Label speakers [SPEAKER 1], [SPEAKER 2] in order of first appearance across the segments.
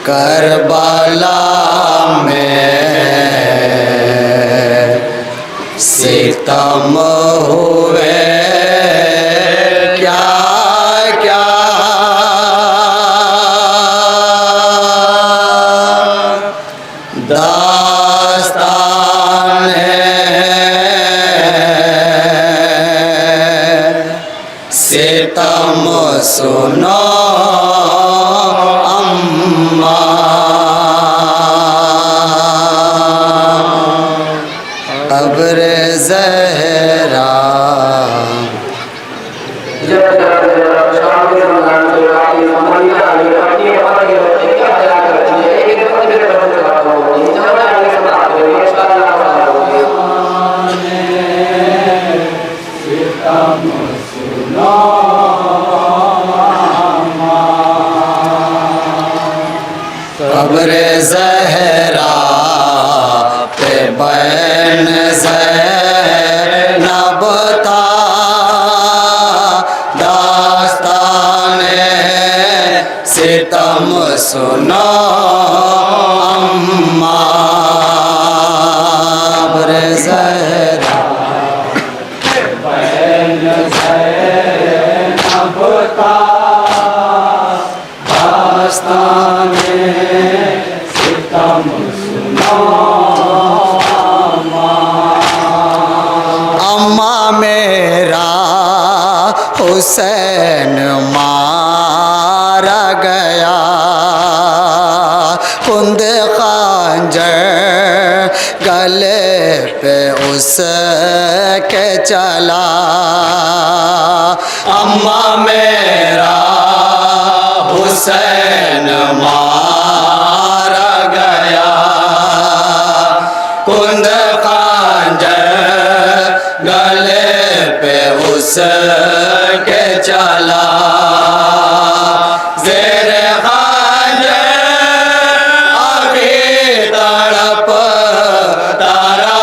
[SPEAKER 1] Karbala में सितम हुए क्या क्या दास्तान सितम सुनो अम्मा कब्र ज़हरा कब्र ज़हरा पे बैन ज़ैनब था दास्ताने सितम सुनो अम्मा कब्र ज़हरा पे बैन ज़ैनब था दास्ताने सितम सुनो अम्मा मेरा हुसैन मारा गया कुंद खंजर गले पे उसके चला अम्मा मेरा हुसैन मारा गया कुंद खंजर गले पे उसके चला ज़ेर खंजर अभी तड़प तारा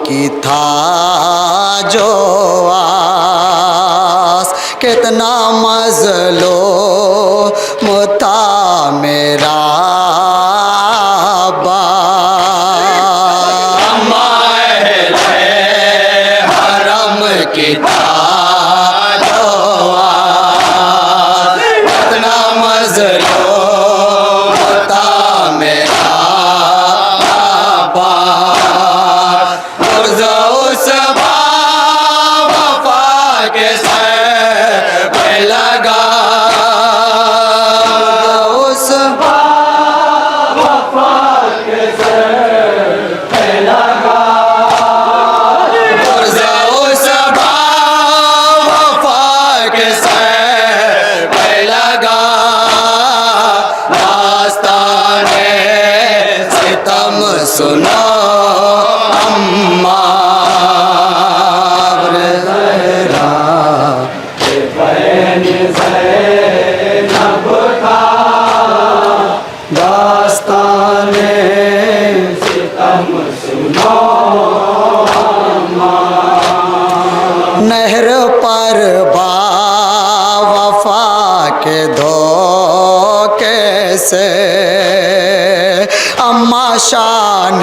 [SPEAKER 1] की था जो आस कितना मजलो मुता मेरा हरम की था जो आस कितना मजलो मुता मेरा उस वफा के सर पे लगा उस वफा के सर पे लगा उस वफा के सर पे लगा दास्ताने सितम सुनो अम्मा दास्ताने सितम सुनो नहर पर वफा के धोखे से अम्मा शान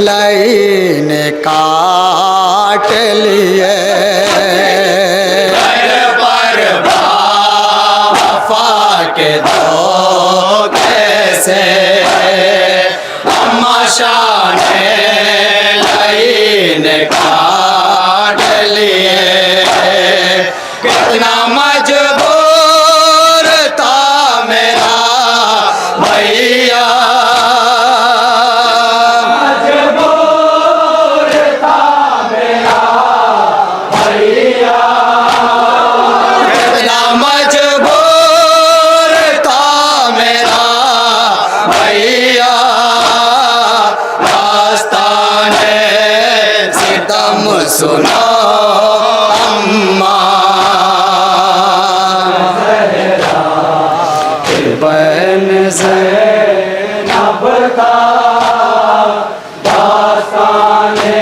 [SPEAKER 1] लाइन काट लिए पर वफा के धोखे से अम्मा शान लाइन काट लिए कितना मजबूर था मेरा भैया,
[SPEAKER 2] मजबूर था मेरा भैया,
[SPEAKER 1] कितना मजबूर था मेरा भैया, दास्ताने सितम सुनो अम्मा, बहन
[SPEAKER 2] ज़ैनब का दास्ताने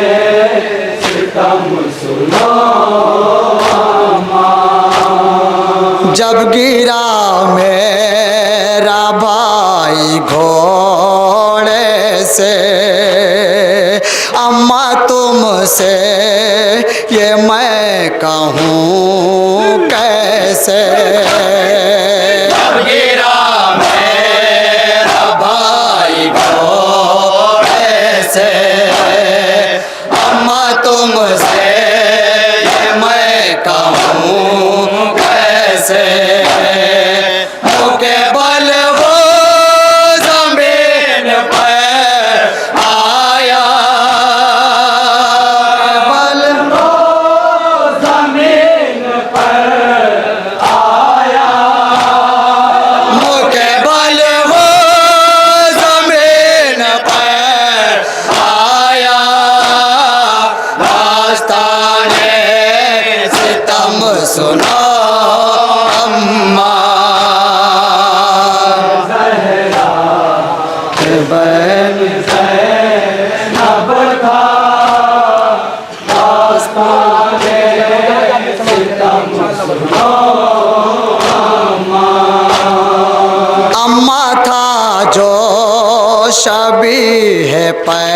[SPEAKER 2] सितम सुनो
[SPEAKER 1] जब गिरा मेरा भाई घोड़े से, अम्मा तुमसे ये मैं कहूँ कैसे, जब गिरा मेरा भाई घोड़े से, अम्मा तुमसे ये मैं कहूँ कैसे, मुके बल वो जमीन पर आया, बल
[SPEAKER 2] वो ज़मीन पर आया,
[SPEAKER 1] मुके बल वो जमीन पर आया, दास्ताने सितम सुनो अम्मा, बहन
[SPEAKER 2] ज़ैनब का दास्ताने सितम सुनो
[SPEAKER 1] अम्मा था जो शबी है पैगाम्बर,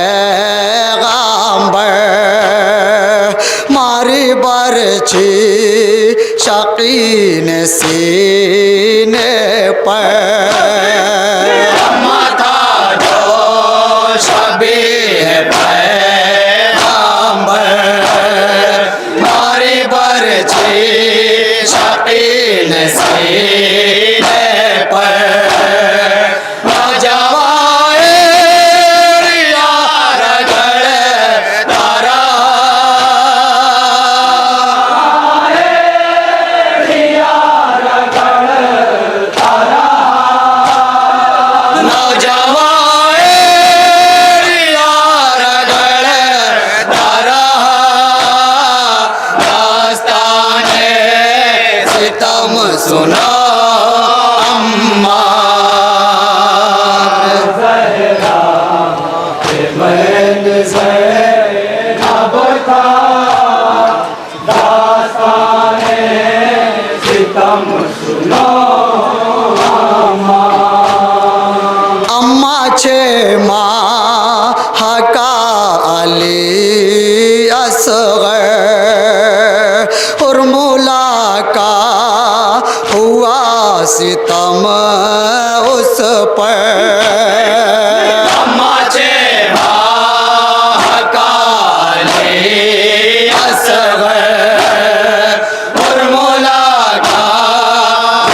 [SPEAKER 1] मारी बरछी शकीन सीने पर, अम्मा था जो शबी है पैगाम्बर, मारी बरछी शकीन सीने पर, नौजवान यार गढ़ तारा, नौजवान यार गढ़ तारा, दास्ताने सितम सुनो अम्मा,
[SPEAKER 2] बहन ज़ैनब का दास्ताने सितम सुनो
[SPEAKER 1] अम्मा छे माह का अली असगर, उर्मिला का हुआ सितम उस पर, अम्मा छे माह का अली असगर, उर्मिला का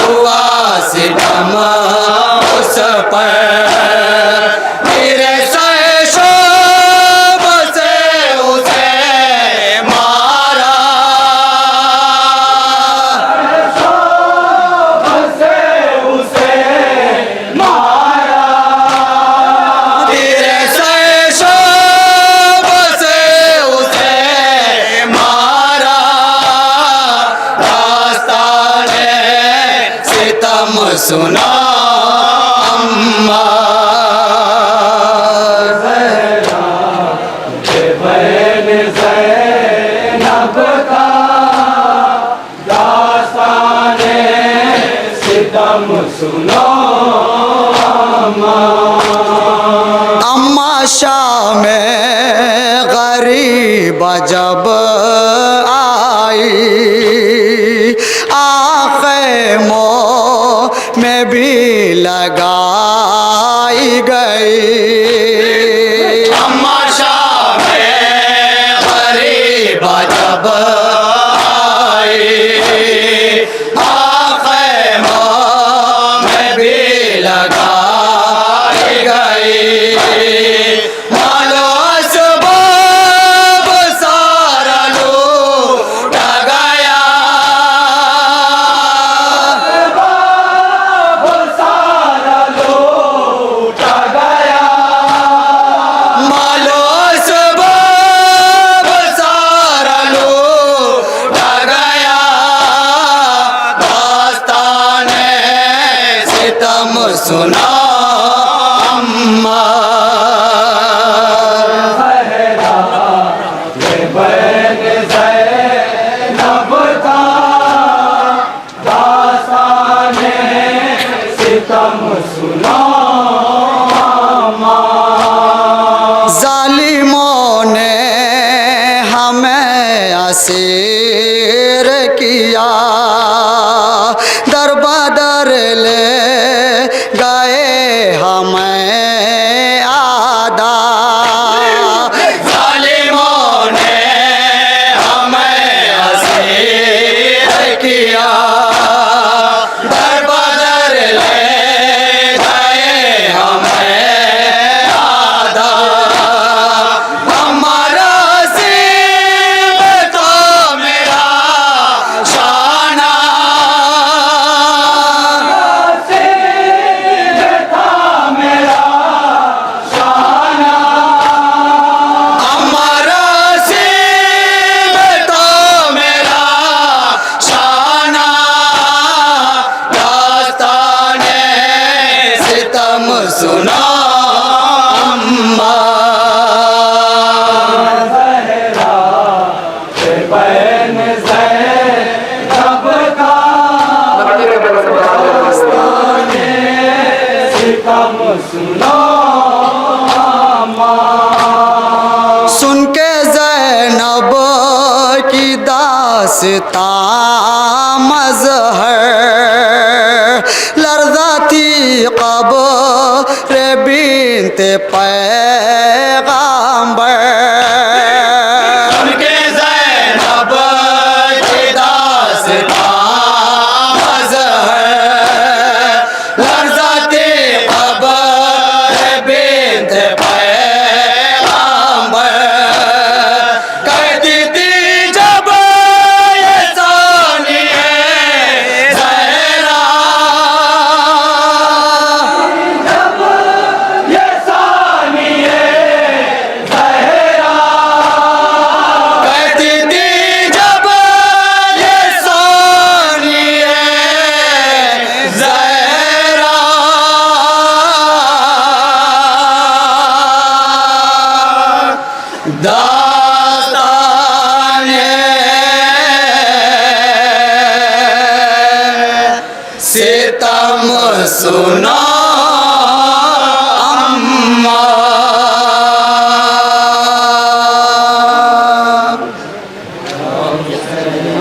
[SPEAKER 1] हुआ सितम उस पर, तेरे शैशव से उसे मारा,
[SPEAKER 2] से उसे मारा,
[SPEAKER 1] तेरे शैशव से उसे मारा, दास्ताने सितम सुना अम्मा,
[SPEAKER 2] बहन ज़ैनब का दास्ताने सितम सुनो
[SPEAKER 1] अम्मा शाम गरीब जब आई, आख़िमों में भी लगाई गई, अम्मा शाम गरीब जब आई, सुना अम्मा।
[SPEAKER 2] बहन ज़ैनब का दास्ताने सितम सुना
[SPEAKER 1] जालिमों ने हमें असीर किया, दर बदर ले गए हमें आदा। जालिमों ने हमें असीर किया, दर बदर ले गए हमें आदा। हमारा सिर तो मेरा शाना, हमारा सिर तो मेरा शाना। दास्ताने सितम सुना अम्मा।
[SPEAKER 2] बहन ज़ैनब का दास्ताने सितम सुना
[SPEAKER 1] सुन के ज़ैनब की दास्तां मज़हर, लर्ज़ा थी क़ब्र बिन्त पैग़म्बर। सुन के ज़ैनब की दास्तां मज़हर, लर्ज़ा थी क़ब्र बिन्त पैग़म्बर। कहती थी जब ये सानिए ज़हरा,
[SPEAKER 2] ये सानिए ज़हरा।
[SPEAKER 1] कहती थी जब ये सानिए ज़हरा। दास्ताने सितम सुना